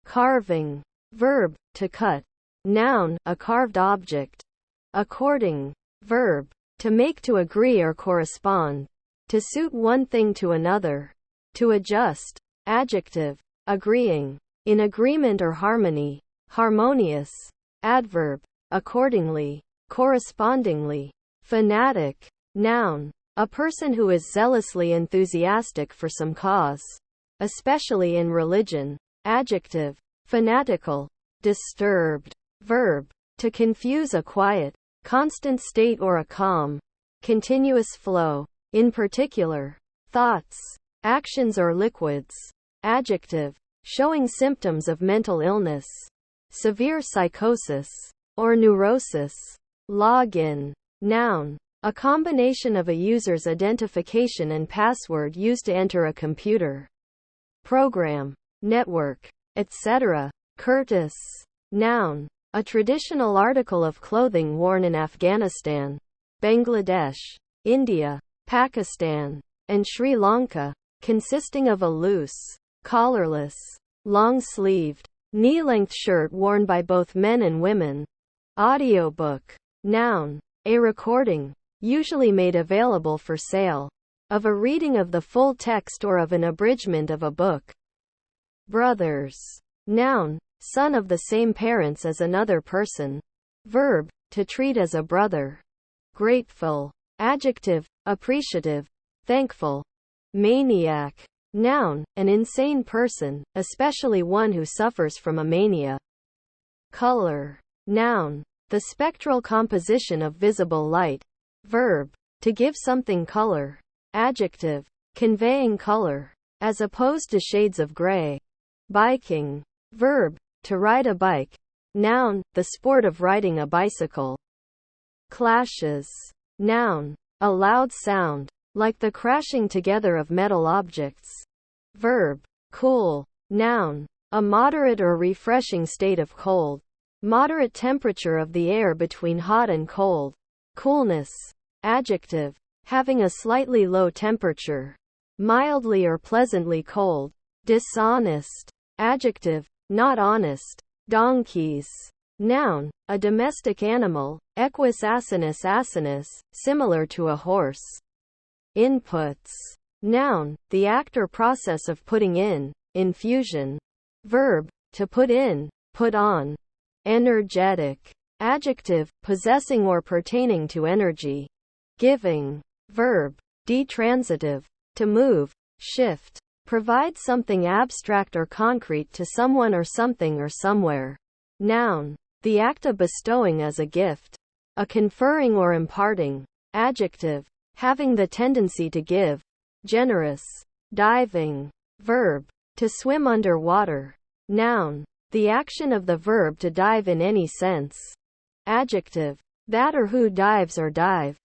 Carving. Verb, to cut. Noun, a carved object. According. Verb, to make, to agree or correspond. To suit one thing to another. To adjust. Adjective. Agreeing. In agreement or harmony. Harmonious. Adverb. Accordingly. Correspondingly. Fanatic. Noun. A person who is zealously enthusiastic for some cause. Especially in religion. Adjective. Fanatical. Disturbed. Verb. To confuse a quiet, constant state or a calm, continuous flow. In particular. Thoughts, actions or liquids. Adjective. Showing symptoms of mental illness. Severe psychosis. Or neurosis. Login. Noun. A combination of a user's identification and password used to enter a computer, program, network, etc. Kurtis. Noun. A traditional article of clothing worn in Afghanistan, Bangladesh, India, Pakistan, and Sri Lanka, consisting of a loose, collarless, long-sleeved, knee-length shirt worn by both men and women. Audiobook. Noun. A recording, usually made available for sale, of a reading of the full text or of an abridgment of a book. Brothers. Noun. Son of the same parents as another person. Verb. To treat as a brother. Grateful. Adjective. Appreciative. Thankful. Maniac. Noun. An insane person, especially one who suffers from a mania. Color. Noun. The spectral composition of visible light. Verb. To give something color. Adjective. Conveying color, as opposed to shades of gray. Biking. Verb. To ride a bike. Noun. The sport of riding a bicycle. Clashes. Noun. A loud sound, like the crashing together of metal objects. Verb. Cool. Noun. A moderate or refreshing state of cold. Moderate temperature of the air between hot and cold. Coolness. Adjective. Having a slightly low temperature. Mildly or pleasantly cold. Dishonest. Adjective. Not honest. Donkeys. Noun. A domestic animal, Equus asinus asinus, similar to a horse. Inputs. Noun. The act or process of putting in, infusion. Verb. To put in, put on. Energetic. Adjective. Possessing or pertaining to energy. Giving. Verb. Detransitive. To move, shift. Provide something abstract or concrete to someone or something or somewhere. Noun. The act of bestowing as a gift. A conferring or imparting. Adjective. Having the tendency to give. Generous. Diving. Verb. To swim under water. Noun. The action of the verb to dive in any sense. Adjective. That or who dives or dive.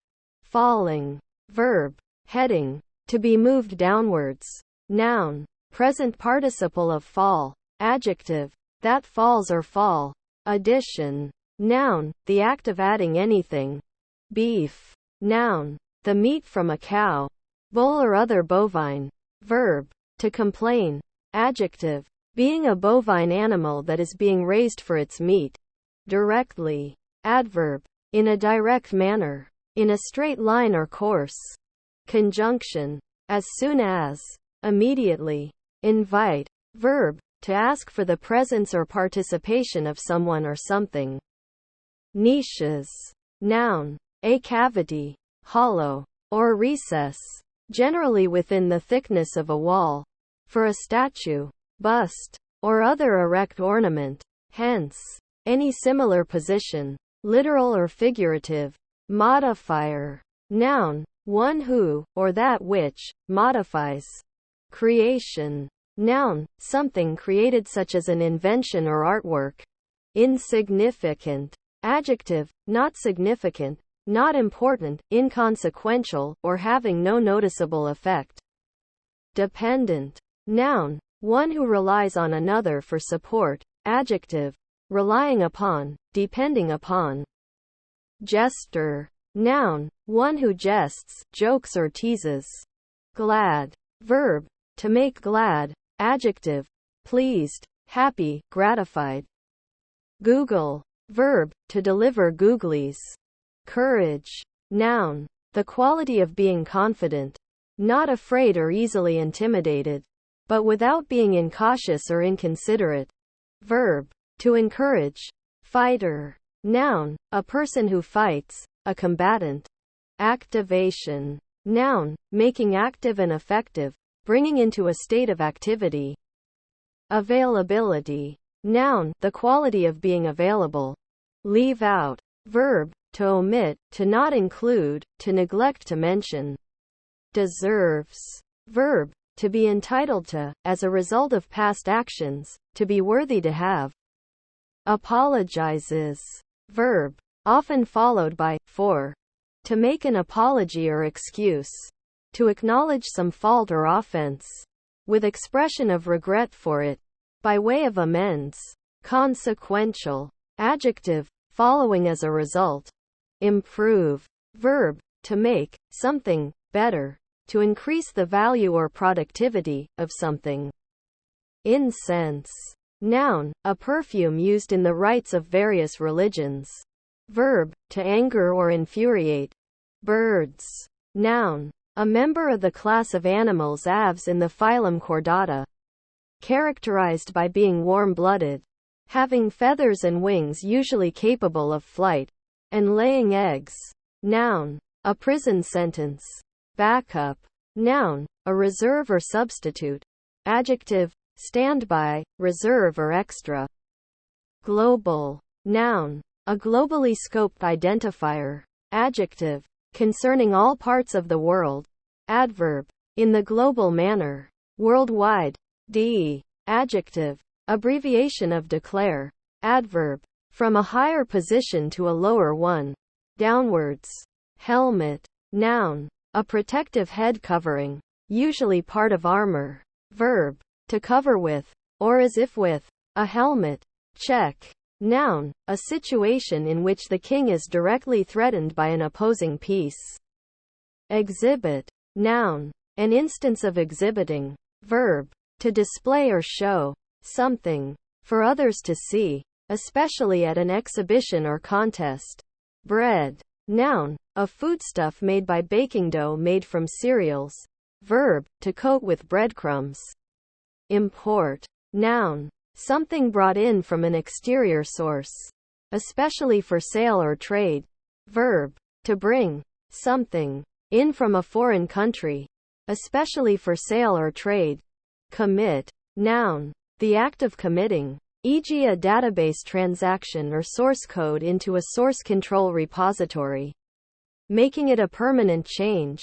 Falling. Verb. Heading. To be moved downwards. Noun. Present participle of fall. Adjective. That falls or fall. Addition. Noun. The act of adding anything. Beef. Noun. The meat from a cow, bull or other bovine. Verb. To complain. Adjective. Being a bovine animal that is being raised for its meat. Directly. Adverb. In a direct manner. In a straight line or course. Conjunction. As soon as. Immediately. Invite. Verb. To ask for the presence or participation of someone or something. Niches. Noun. A cavity, hollow, or recess, generally within the thickness of a wall. For a statue, bust, or other erect ornament. Hence, any similar position, literal or figurative. Modifier. Noun. One who, or that which, modifies. Creation. Noun. Something created such as an invention or artwork. Insignificant. Adjective. Not significant, not important, inconsequential, or having no noticeable effect. Dependent. Noun. One who relies on another for support. Adjective. Relying upon, depending upon. Jester. Noun. One who jests, jokes or teases. Glad. Verb. To make glad. Adjective. Pleased, happy, gratified. Google, verb, to deliver googlies. Courage, noun, the quality of being confident, not afraid or easily intimidated, but without being incautious or inconsiderate. Verb, to encourage. Fighter, noun, a person who fights, a combatant. Activation, noun, making active and effective, bringing into a state of activity. Availability, noun, the quality of being available. Leave out, verb, to omit, to not include, to neglect to mention. Deserves, verb, to be entitled to, as a result of past actions, to be worthy to have. Apologizes, verb, often followed by for, to make an apology or excuse, to acknowledge some fault or offense, with expression of regret for it, by way of amends. Consequential, adjective, following as a result. Improve, verb, to make something better, to increase the value or productivity of something. Incense, noun, a perfume used in the rites of various religions. Verb, to anger or infuriate. Birds, noun, a member of the class of animals aves in the phylum Chordata. Characterized by being warm-blooded, having feathers and wings usually capable of flight, and laying eggs. Noun, a prison sentence. Backup, noun, a reserve or substitute. Adjective, standby, reserve or extra. Global, noun, a globally scoped identifier. Adjective, concerning all parts of the world. Adverb, in the global manner. Worldwide. Adjective, abbreviation of declare. Adverb, from a higher position to a lower one. Downwards. Helmet, noun, a protective head covering, usually part of armor. Verb, to cover with, or as if with, a helmet. Check, noun, a situation in which the king is directly threatened by an opposing piece. Exhibit, noun, an instance of exhibiting. Verb, to display or show something for others to see, especially at an exhibition or contest. Bread, noun, a foodstuff made by baking dough made from cereals. Verb, to coat with breadcrumbs. Import, noun, something brought in from an exterior source, especially for sale or trade. Verb, to bring something in from a foreign country, especially for sale or trade. Commit, noun, the act of committing, e.g. a database transaction or source code into a source control repository, making it a permanent change.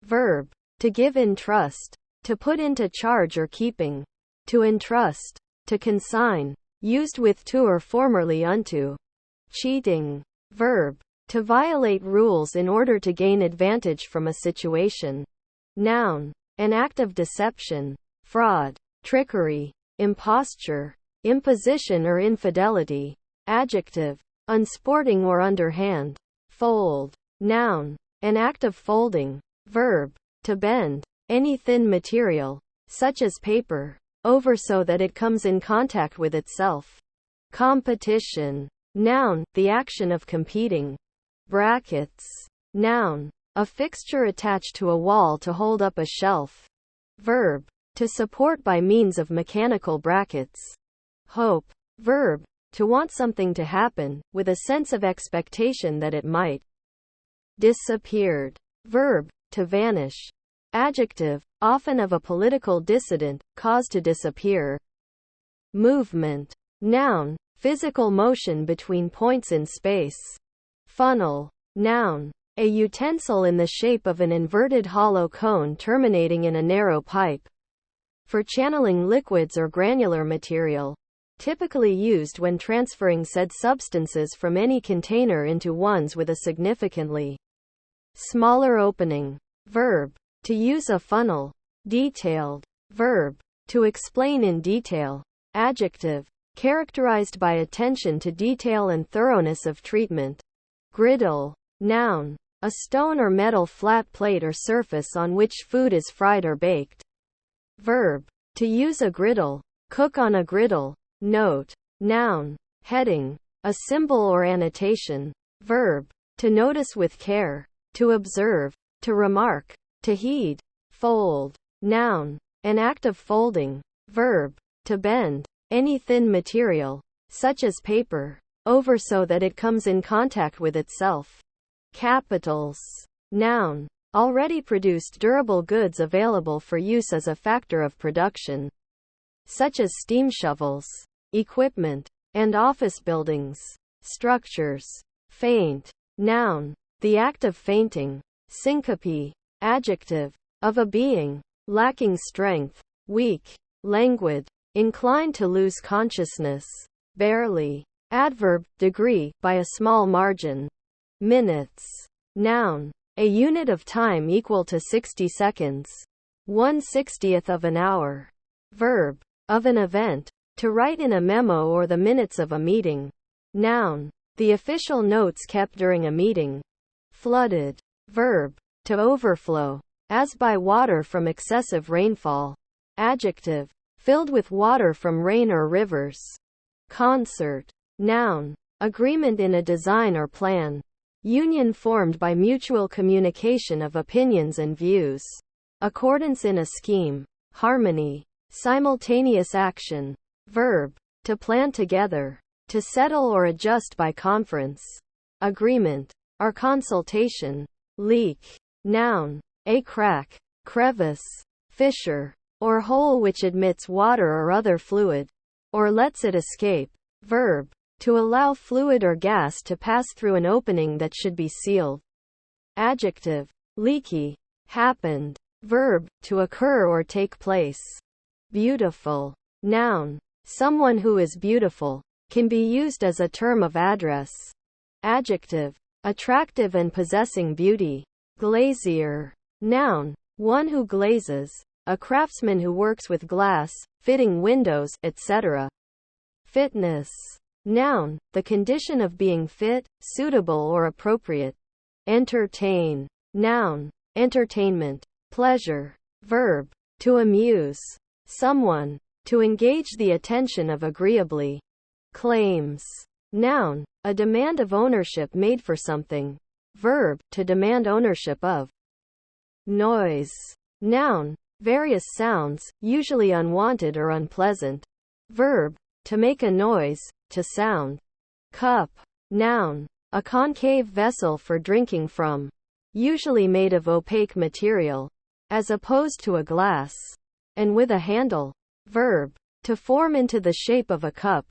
Verb, to give in trust, to put into charge or keeping. To entrust, to consign, used with to or formerly unto. Cheating, verb, to violate rules in order to gain advantage from a situation. Noun, an act of deception, fraud, trickery, imposture, imposition or infidelity. Adjective, unsporting or underhand. Fold, noun, an act of folding. Verb, to bend any thin material, such as paper, over so that it comes in contact with itself. Competition, noun, the action of competing. Brackets, noun, a fixture attached to a wall to hold up a shelf. Verb, to support by means of mechanical brackets. Hope, verb, to want something to happen, with a sense of expectation that it might. Disappeared, verb, to vanish. Adjective, often of a political dissident, caused to disappear. Movement, noun, physical motion between points in space. Funnel, noun, a utensil in the shape of an inverted hollow cone terminating in a narrow pipe. For channeling liquids or granular material. Typically used when transferring said substances from any container into ones with a significantly smaller opening. Verb, to use a funnel. Detailed, verb, to explain in detail. Adjective, characterized by attention to detail and thoroughness of treatment. Griddle, noun, a stone or metal flat plate or surface on which food is fried or baked. Verb, to use a griddle, cook on a griddle, Note. Noun. Heading. A symbol or annotation. Verb. To notice with care. To observe. To remark. To heed. Fold. Noun. An act of folding. Verb. To bend any thin material, such as paper, over so that it comes in contact with itself. Capitals. Noun. Already produced durable goods available for use as a factor of production, such as steam shovels, equipment, and office buildings. Structures. Faint. Noun. The act of fainting. Syncope. Adjective. Of a being lacking strength, weak, languid, inclined to lose consciousness. Barely. Adverb. Degree, by a small margin. Minutes. Noun. A unit of time equal to 60 seconds. 1/60th of an hour. Verb. Of an event. To write in a memo or the minutes of a meeting. Noun. The official notes kept during a meeting. Flooded. Verb. To overflow, as by water from excessive rainfall. Adjective. Filled with water from rain or rivers. Concert. Noun. Agreement in a design or plan. Union formed by mutual communication of opinions and views. Accordance in a scheme. Harmony. Simultaneous action. Verb. To plan together. To settle or adjust by conference. Agreement. Or consultation. Leak. Noun. A crack, crevice, fissure, or hole which admits water or other fluid, or lets it escape. Verb. To allow fluid or gas to pass through an opening that should be sealed. Adjective. Leaky. Happened. Verb. To occur or take place. Beautiful. Noun. Someone who is beautiful. Can be used as a term of address. Adjective. Attractive and possessing beauty. Glazier. Noun. One who glazes. A craftsman who works with glass, fitting windows, etc. Fitness. Noun. The condition of being fit, suitable or appropriate. Entertain. Noun. Entertainment. Pleasure. Verb. To amuse someone. To engage the attention of agreeably. Claims. Noun. A demand of ownership made for something. Verb. To demand ownership of. Noise. Noun. Various sounds, usually unwanted or unpleasant. Verb. To make a noise, to sound. Cup. Noun. A concave vessel for drinking from. Usually made of opaque material, as opposed to a glass. And with a handle. Verb. To form into the shape of a cup,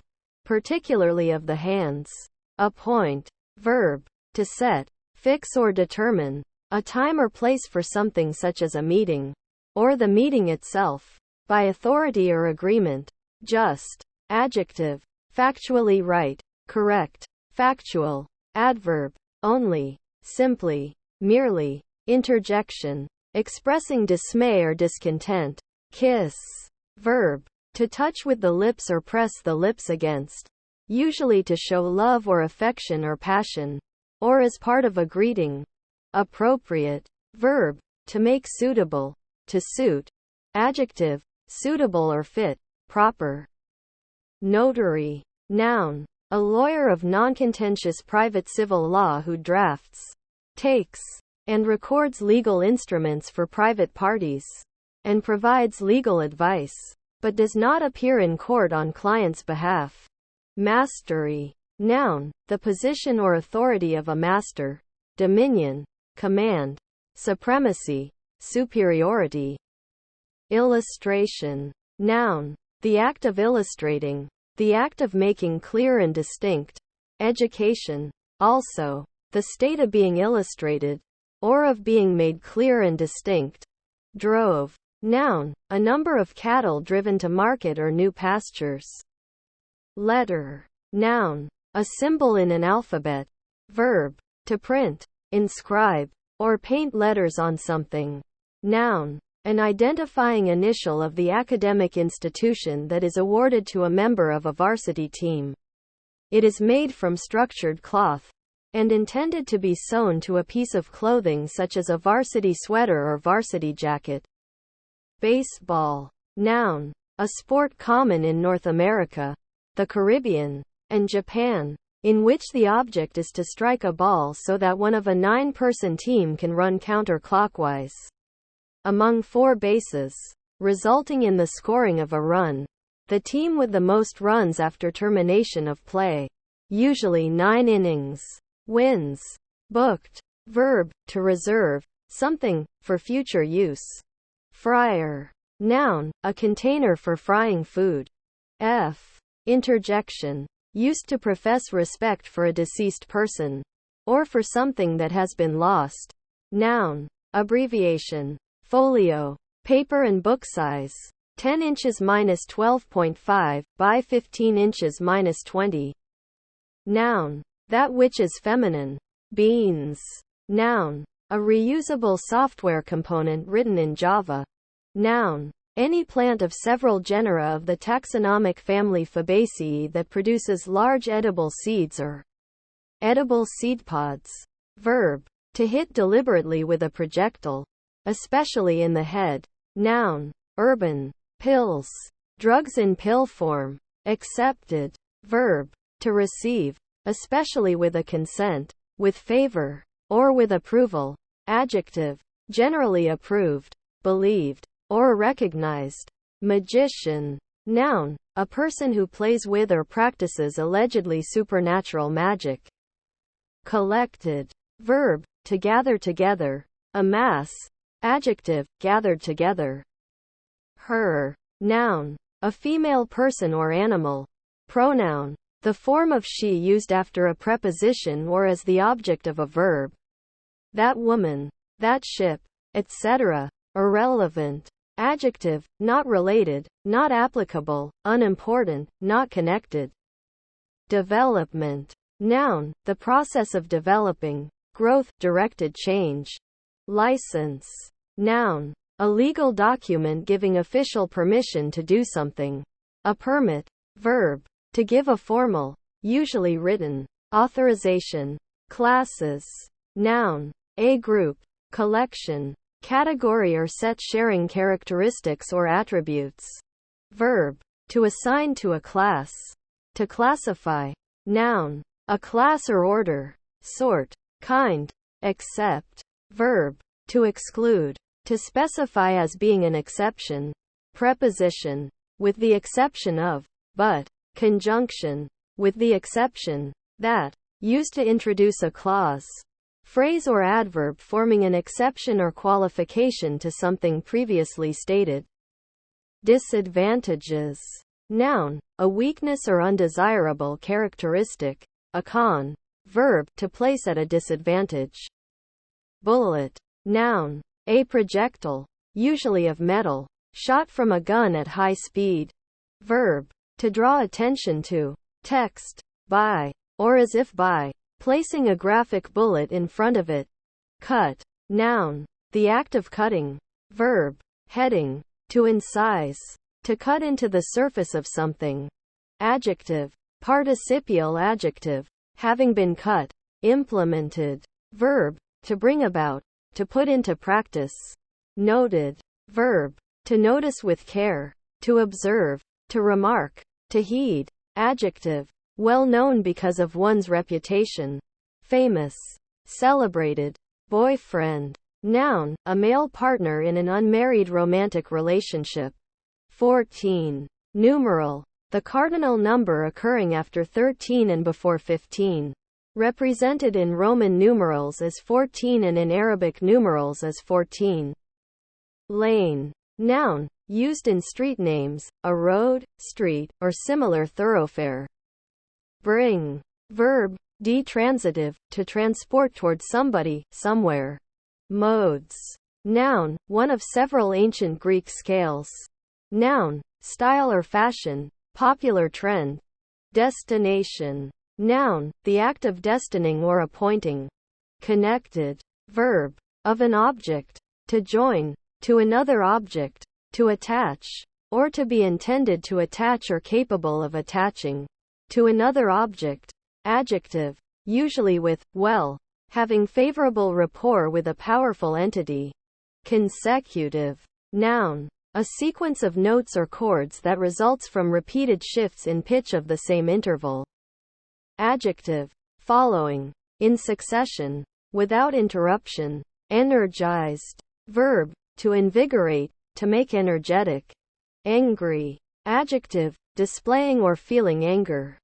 particularly of the hands. Appoint. Verb. To set, fix or determine a time or place for something such as a meeting, or the meeting itself, by authority or agreement. Just. Adjective. Factually right, correct, factual. Adverb. Only, simply, merely. Interjection. Expressing dismay or discontent. Kiss. Verb. To touch with the lips or press the lips against. Usually to show love or affection or passion, or as part of a greeting. Appropriate. Verb. To make suitable. To suit. Adjective. Suitable or fit, proper. Notary. Noun. A lawyer of non-contentious private civil law who drafts, takes, and records legal instruments for private parties, and provides legal advice, but does not appear in court on client's behalf. Mastery. Noun. The position or authority of a master. Dominion. Command. Supremacy. Superiority. Illustration. Noun. The act of illustrating. The act of making clear and distinct. Education. Also. The state of being illustrated, or of being made clear and distinct. Drove. Noun. A number of cattle driven to market or new pastures. Letter. Noun. A symbol in an alphabet. Verb. To print, inscribe, or paint letters on something. Noun. An identifying initial of the academic institution that is awarded to a member of a varsity team. It is made from structured cloth, and intended to be sewn to a piece of clothing such as a varsity sweater or varsity jacket. Baseball. Noun. A sport common in North America. the Caribbean, and Japan, in which the object is to strike a ball so that one of a 9-person team can run counterclockwise among 4 bases, resulting in the scoring of a run. The team with the most runs after termination of play, usually 9 innings, wins. Booked. Verb, to reserve something for future use. Fryer. Noun, a container for frying food. Interjection. Used to profess respect for a deceased person, or for something that has been lost. Noun. Abbreviation. Folio. Paper and book size. 10 inches minus 12.5 by 15 inches minus 20. Noun. That which is feminine. Beans. Noun. A reusable software component written in Java. Noun. Any plant of several genera of the taxonomic family Fabaceae that produces large edible seeds or edible seed pods. Verb. To hit deliberately with a projectile, especially in the head. Noun. Urban. Pills. Drugs in pill form. Accepted. Verb. To receive, especially with a consent, with favor, or with approval. Adjective. Generally approved, believed, or recognized. Magician. Noun. A person who plays with or practices allegedly supernatural magic. Collected. Verb. To gather together, amass. Adjective. Gathered together. Her. Noun. A female person or animal. Pronoun. The form of she used after a preposition or as the object of a verb. That woman. That ship, etc. Irrelevant. Adjective. Not related, not applicable, unimportant, not connected. Development. Noun. The process of developing, growth, directed change. License. Noun. A legal document giving official permission to do something. A permit. Verb. To give a formal, usually written, authorization. Classes. Noun. A group, collection, category or set sharing characteristics or attributes. Verb. To assign to a class. To classify. Noun. A class or order, sort, kind, except. Verb. To exclude. To specify as being an exception. Preposition. With the exception of, but. Conjunction. With the exception that. Used to introduce a clause. Phrase or adverb forming an exception or qualification to something previously stated. Disadvantages. Noun. A weakness or undesirable characteristic. A con. Verb. To place at a disadvantage. Bullet. Noun. A projectile, usually of metal, shot from a gun at high speed. Verb. To draw attention to, text, by, or as if by, placing a graphic bullet in front of it. Cut. Noun. The act of cutting. Verb. Heading. To incise. To cut into the surface of something. Adjective. Participial adjective. Having been cut. Implemented. Verb. To bring about. To put into practice. Noted. Verb. To notice with care. To observe. To remark. To heed. Adjective. Well known because of one's reputation. Famous. Celebrated. Boyfriend. Noun. A male partner in an unmarried romantic relationship. 14. Numeral. The cardinal number occurring after 13 and before 15. Represented in Roman numerals as 14 and in Arabic numerals as 14. Lane. Noun. Used in street names, a road, street, or similar thoroughfare. Bring. Verb. Detransitive, to transport towards somebody, somewhere. Modes. Noun. One of several ancient Greek scales. Noun. Style or fashion, popular trend. Destination. Noun. The act of destining or appointing. Connected. Verb. Of an object. To join. To another object. To attach. Or to be intended to attach or capable of attaching. To another object. Adjective. Usually with, well. Having favorable rapport with a powerful entity. Consecutive. Noun. A sequence of notes or chords that results from repeated shifts in pitch of the same interval. Adjective. Following. In succession. Without interruption. Energized. Verb. To invigorate, to make energetic. Angry. Adjective. Displaying or feeling anger.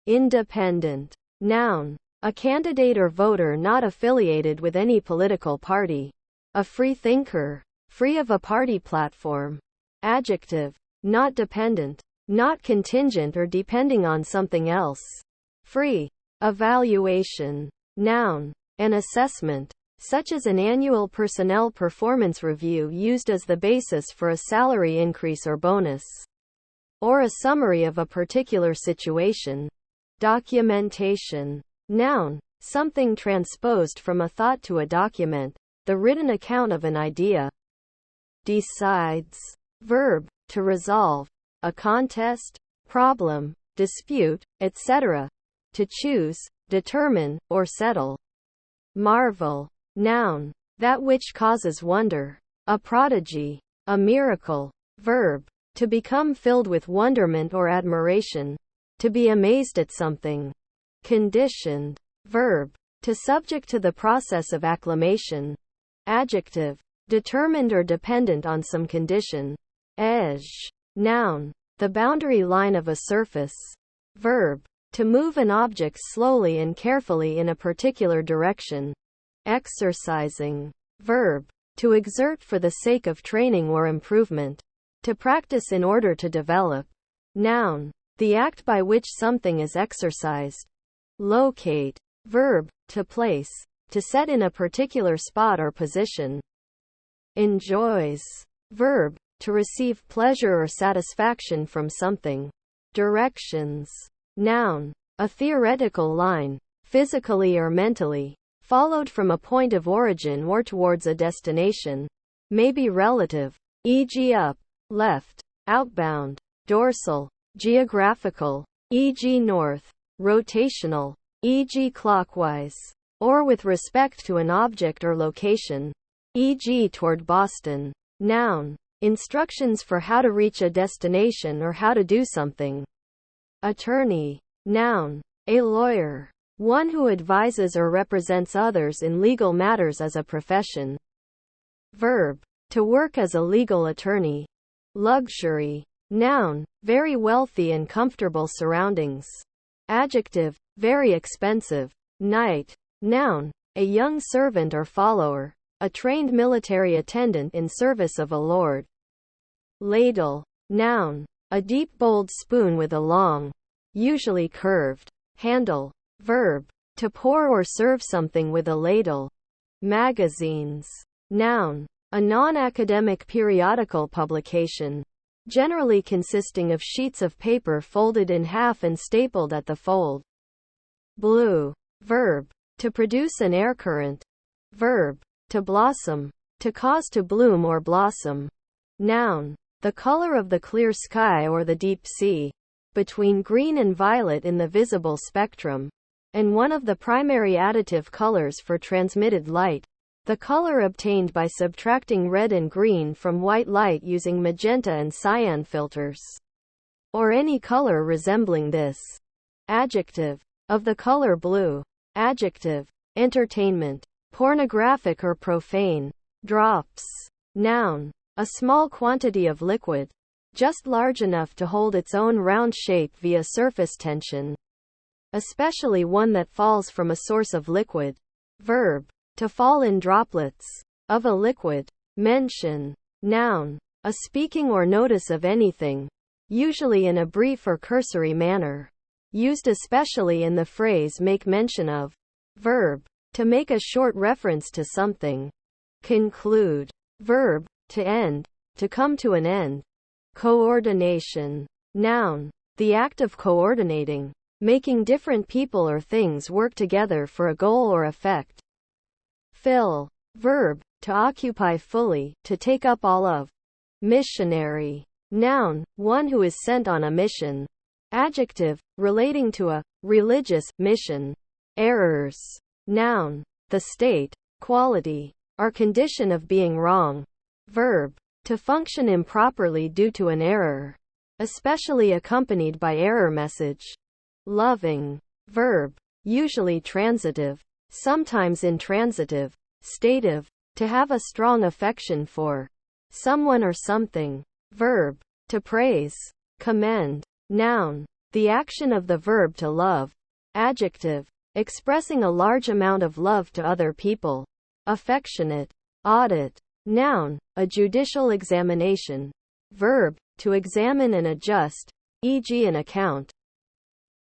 Independent. Noun. A candidate or voter not affiliated with any political party. A free thinker. Free of a party platform. Adjective. Not dependent. Not contingent or depending on something else. Free. Evaluation. Noun. An assessment, such as an annual personnel performance review used as the basis for a salary increase or bonus. Or a summary of a particular situation. Documentation. Noun. Something transposed from a thought to a document, the written account of an idea. Decides. Verb. To resolve. A contest, problem, dispute, etc. To choose, determine, or settle. Marvel. Noun. That which causes wonder. A prodigy. A miracle. Verb. To become filled with wonderment or admiration. To be amazed at something. Conditioned. Verb. To subject to the process of acclimation. Adjective. Determined or dependent on some condition. Edge. Noun. The boundary line of a surface. Verb. To move an object slowly and carefully in a particular direction. Exercising. Verb. To exert for the sake of training or improvement. To practice in order to develop. Noun. The act by which something is exercised. Locate. Verb. To place. To set in a particular spot or position. Enjoys. Verb. To receive pleasure or satisfaction from something. Directions. Noun. A theoretical line, physically or mentally, followed from a point of origin or towards a destination. May be relative, e.g. up, left, outbound, dorsal, geographical, e.g. north, rotational, e.g. clockwise, or with respect to an object or location, e.g. toward Boston. Noun. Instructions for how to reach a destination or how to do something. Attorney. Noun. A lawyer. One who advises or represents others in legal matters as a profession. Verb. To work as a legal attorney. Luxury. Noun. Very wealthy and comfortable surroundings. Adjective. Very expensive. Knight. Noun. A young servant or follower. A trained military attendant in service of a lord. Ladle. Noun. A deep bowled spoon with a long, usually curved, handle. Verb. To pour or serve something with a ladle. Magazines. Noun. A non-academic periodical publication, generally consisting of sheets of paper folded in half and stapled at the fold. Blue. Verb. To produce an air current. Verb. To blossom. To cause to bloom or blossom. Noun. The color of the clear sky or the deep sea. Between green and violet in the visible spectrum. And one of the primary additive colors for transmitted light. The color obtained by subtracting red and green from white light using magenta and cyan filters. Or any color resembling this. Adjective. Of the color blue. Adjective. Entertainment. Pornographic or profane. Drops. Noun. A small quantity of liquid, just large enough to hold its own round shape via surface tension. Especially one that falls from a source of liquid. Verb. To fall in droplets. Of a liquid. Mention. Noun. A speaking or notice of anything. Usually in a brief or cursory manner. Used especially in the phrase make mention of. Verb. To make a short reference to something. Conclude. Verb. To end. To come to an end. Coordination. Noun. The act of coordinating. Making different people or things work together for a goal or effect. Fill. Verb. To occupy fully, to take up all of. Missionary. Noun. One who is sent on a mission. Adjective. Relating to a religious mission. Errors. Noun. The state, quality, or condition of being wrong. Verb. To function improperly due to an error, especially accompanied by error message. Loving. Verb. Usually transitive, sometimes intransitive. Stative. To have a strong affection for someone or something. Verb. To praise. Commend. Noun. The action of the verb to love. Adjective. Expressing a large amount of love to other people. Affectionate. Audit. Noun. A judicial examination. Verb. To examine and adjust, e.g. an account.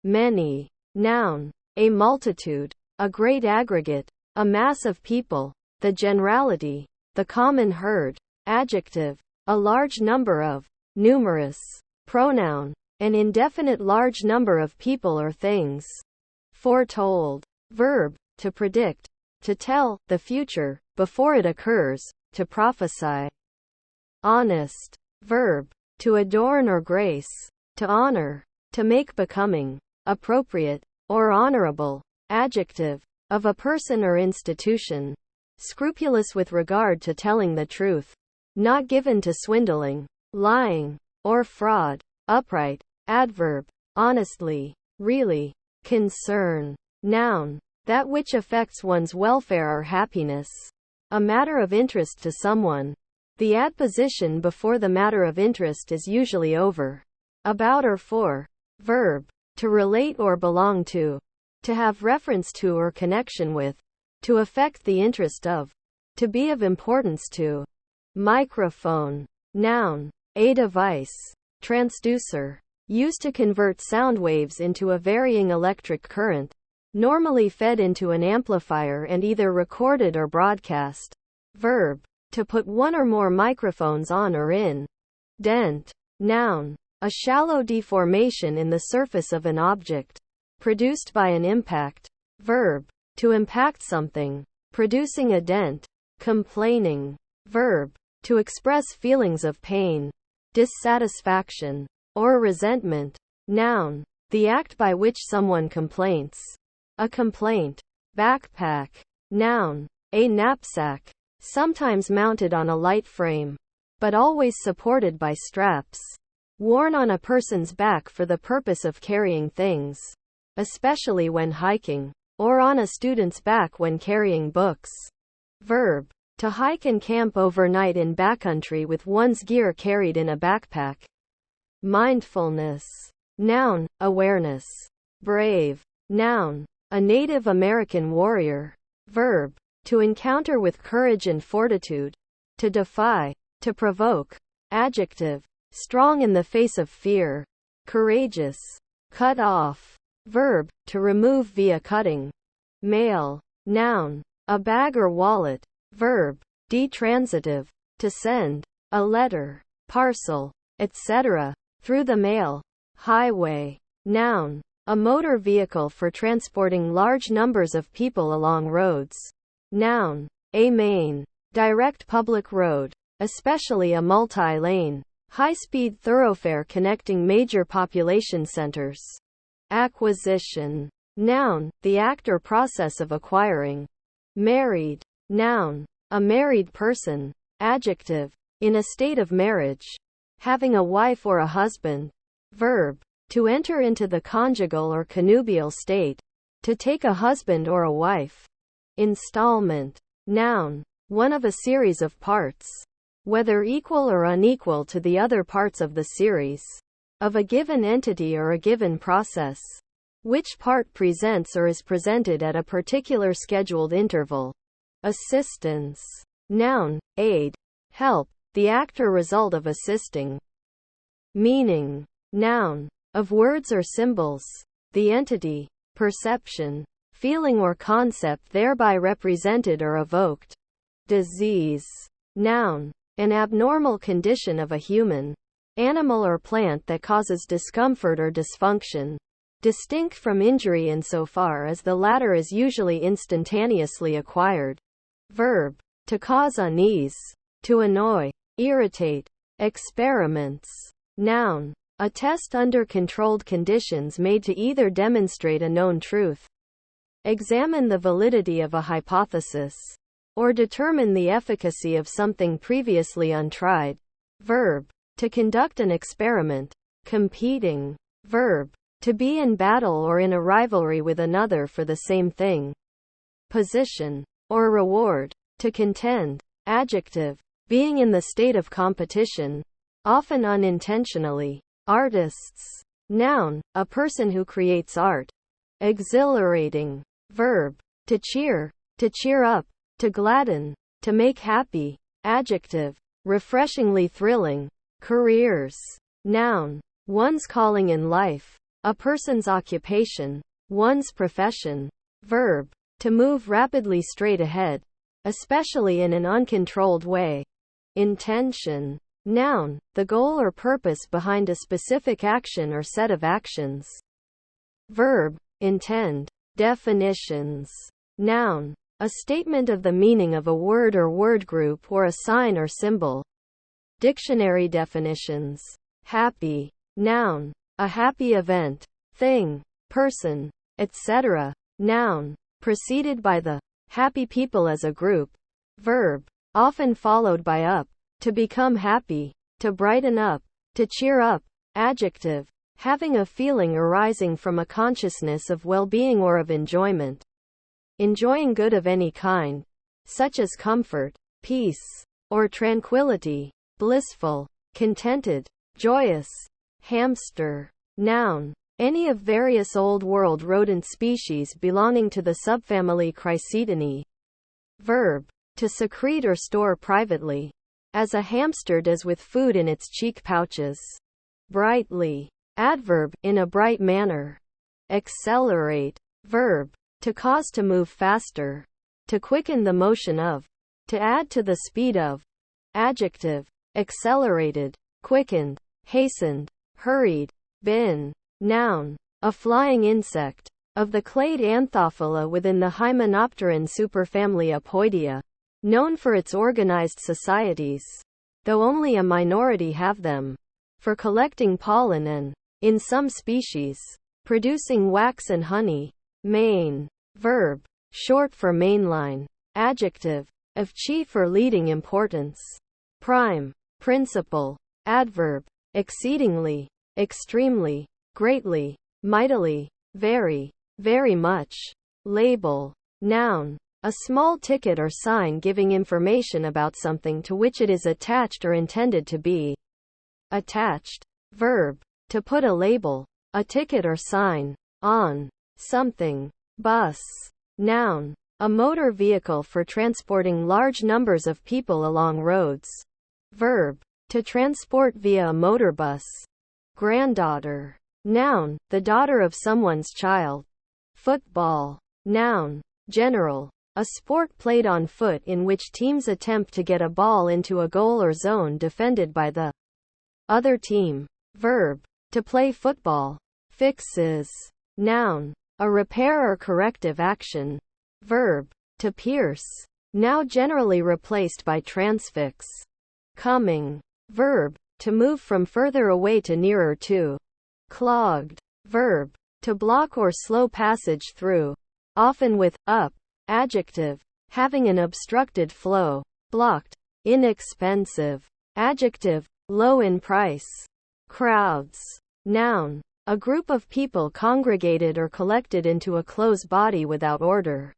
Many. Noun. A multitude. A great aggregate. A mass of people. The generality. The common herd. Adjective. A large number of. Numerous. Pronoun. An indefinite large number of people or things. Foretold. Verb. To predict. To tell the future before it occurs. To prophesy. Honest. Verb. To adorn or grace. To honor. To make becoming. Appropriate. Or honorable. Adjective. Of a person or institution. Scrupulous with regard to telling the truth. Not given to swindling, lying, or fraud. Upright. Adverb. Honestly. Really. Concern. Noun. That which affects one's welfare or happiness. A matter of interest to someone. The adposition before the matter of interest is usually over. About or for. Verb. To relate or belong to. To have reference to or connection with. To affect the interest of. To be of importance to. Microphone. Noun. A device. Transducer. Used to convert sound waves into a varying electric current. Normally fed into an amplifier and either recorded or broadcast. Verb. To put one or more microphones on or in. Dent. Noun. A shallow deformation in the surface of an object. Produced by an impact. Verb. To impact something. Producing a dent. Complaining. Verb. To express feelings of pain, dissatisfaction, or resentment. Noun. The act by which someone complains. A complaint. Backpack. Noun. A knapsack. Sometimes mounted on a light frame, but always supported by straps. Worn on a person's back for the purpose of carrying things, especially when hiking, or on a student's back when carrying books. Verb. To hike and camp overnight in backcountry with one's gear carried in a backpack. Mindfulness. Noun. Awareness. Brave. Noun. A Native American warrior. Verb. To encounter with courage and fortitude. To defy. To provoke. Adjective. Strong in the face of fear. Courageous. Cut off. Verb. To remove via cutting. Mail. Noun. A bag or wallet. Verb. Detransitive. To send. A letter. Parcel. Etc. Through the mail. Highway. Noun. A motor vehicle for transporting large numbers of people along roads. Noun. A main, direct public road, especially a multi-lane, high-speed thoroughfare connecting major population centers. Acquisition. Noun. The act or process of acquiring. Married. Noun. A married person. Adjective. In a state of marriage. Having a wife or a husband. Verb. To enter into the conjugal or connubial state. To take a husband or a wife. Installment. Noun. One of a series of parts. Whether equal or unequal to the other parts of the series. Of a given entity or a given process. Which part presents or is presented at a particular scheduled interval. Assistance. Noun. Aid. Help. The act or result of assisting. Meaning. Noun. Of words or symbols. The entity, perception, feeling or concept thereby represented or evoked. Disease. Noun. An abnormal condition of a human, animal or plant that causes discomfort or dysfunction. Distinct from injury insofar as the latter is usually instantaneously acquired. Verb. To cause unease. To annoy. Irritate. Experiments. Noun. A test under controlled conditions made to either demonstrate a known truth, examine the validity of a hypothesis, or determine the efficacy of something previously untried. Verb. To conduct an experiment. Competing. Verb. To be in battle or in a rivalry with another for the same thing. Position. Or reward. To contend. Adjective. Being in the state of competition. Often unintentionally. Artists. Noun. A person who creates art. Exhilarating. Verb. To cheer up, to gladden, to make happy. Adjective. Refreshingly thrilling. Careers. Noun. One's calling in life. A person's occupation. One's profession. Verb. To move rapidly straight ahead, especially in an uncontrolled way. Intention. Noun. The goal or purpose behind a specific action or set of actions. Verb. Intend. Definitions. Noun. A statement of the meaning of a word or word group or a sign or symbol. Dictionary definitions. Happy. Noun. A happy event, thing, person, etc. Noun. Preceded by the happy people as a group. Verb. Often followed by up. To become happy. To brighten up. To cheer up. Adjective. Having a feeling arising from a consciousness of well-being or of enjoyment. Enjoying good of any kind, such as comfort, peace, or tranquility. Blissful. Contented. Joyous. Hamster. Noun. Any of various Old World rodent species belonging to the subfamily Chrysididae. Verb. To secrete or store privately, as a hamster does with food in its cheek pouches. Brightly. Adverb. In a bright manner. Accelerate. Verb. To cause to move faster. To quicken the motion of. To add to the speed of. Adjective. Accelerated. Quickened. Hastened. Hurried. Been. Noun. A flying insect. Of the clade Anthophila within the Hymenopteran superfamily Apoidea. Known for its organized societies, though only a minority have them. For collecting pollen and, in some species, producing wax and honey. Main. Verb. Short for mainline. Adjective. Of chief or leading importance. Prime. Principal. Adverb. Exceedingly. Extremely. Greatly. Mightily. Very. Very much. Label. Noun. A small ticket or sign giving information about something to which it is attached or intended to be attached. Verb. To put a label, a ticket or sign, on something. Bus. Noun. A motor vehicle for transporting large numbers of people along roads. Verb. To transport via a motor bus. Granddaughter. Noun. The daughter of someone's child. Football. Noun. General. A sport played on foot in which teams attempt to get a ball into a goal or zone defended by the other team. Verb. To play football. Fixes. Noun. A repair or corrective action. Verb. To pierce. Now generally replaced by transfix. Coming. Verb. To move from further away to nearer to. Clogged. Verb. To block or slow passage through. Often with up. Adjective. Having an obstructed flow. Blocked. Inexpensive. Adjective. Low in price. Crowds. Noun. A group of people congregated or collected into a close body without order.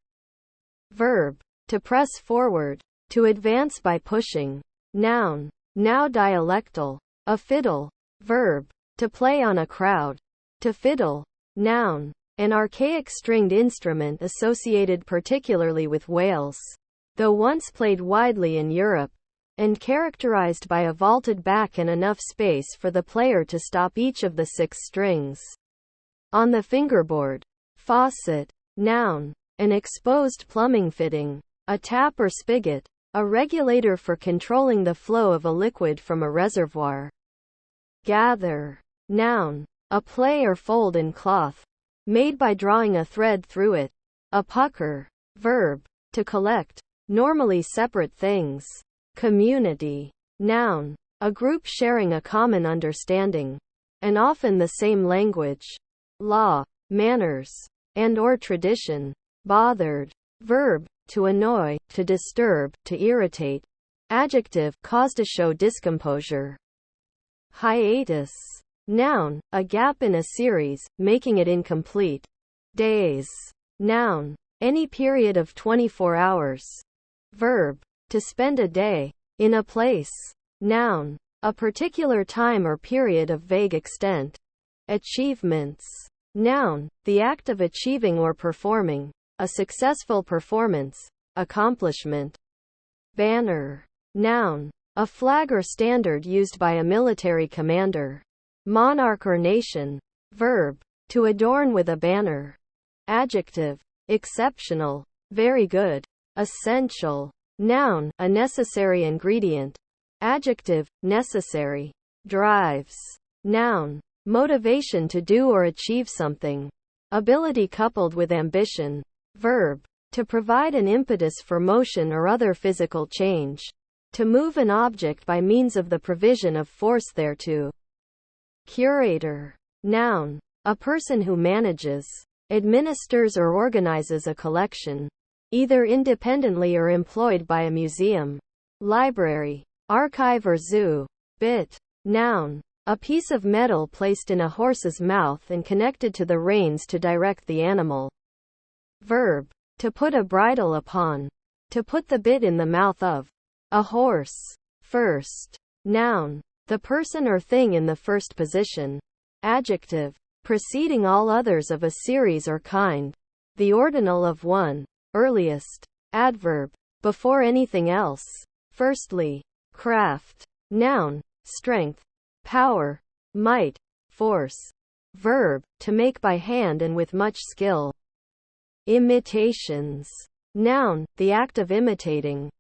Verb. To press forward. To advance by pushing. Noun. Now dialectal. A fiddle. Verb. To play on a crowd. To fiddle. Noun. An archaic stringed instrument associated particularly with Wales, though once played widely in Europe, and characterized by a vaulted back and enough space for the player to stop each of the 6 strings on the fingerboard. Faucet. Noun. An exposed plumbing fitting, a tap or spigot, a regulator for controlling the flow of a liquid from a reservoir. Gather. Noun. A play or fold in cloth, made by drawing a thread through it. A pucker. Verb. To collect, normally separate things. Community. Noun. A group sharing a common understanding, and often the same language, law, manners, and or tradition. Bothered. Verb. To annoy, to disturb, to irritate. Adjective, cause to show discomposure. Hiatus. Noun, a gap in a series, making it incomplete. Days. Noun, any period of 24 hours. Verb, to spend a day. In a place. Noun, a particular time or period of vague extent. Achievements. Noun, the act of achieving or performing. A successful performance. Accomplishment. Banner. Noun, a flag or standard used by a military commander. Monarch or nation. Verb, to adorn with a banner. Adjective, exceptional, very good, essential. Noun, a necessary ingredient. Adjective, necessary. Drives. Noun, motivation to do or achieve something. Ability coupled with ambition. Verb, to provide an impetus for motion or other physical change. To move an object by means of the provision of force thereto. Curator. Noun, a person who manages, administers or organizes a collection, either independently or employed by a museum, library, archive or zoo. Bit. Noun, a piece of metal placed in a horse's mouth and connected to the reins to direct the animal. Verb, to put a bridle upon. To put the bit in the mouth of a horse. First. Noun, the person or thing in the first position. Adjective, preceding all others of a series or kind. The ordinal of one. Earliest. Adverb, before anything else. Firstly. Craft. Noun, strength, power, might, force. Verb, to make by hand and with much skill. Imitations. Noun, the act of imitating.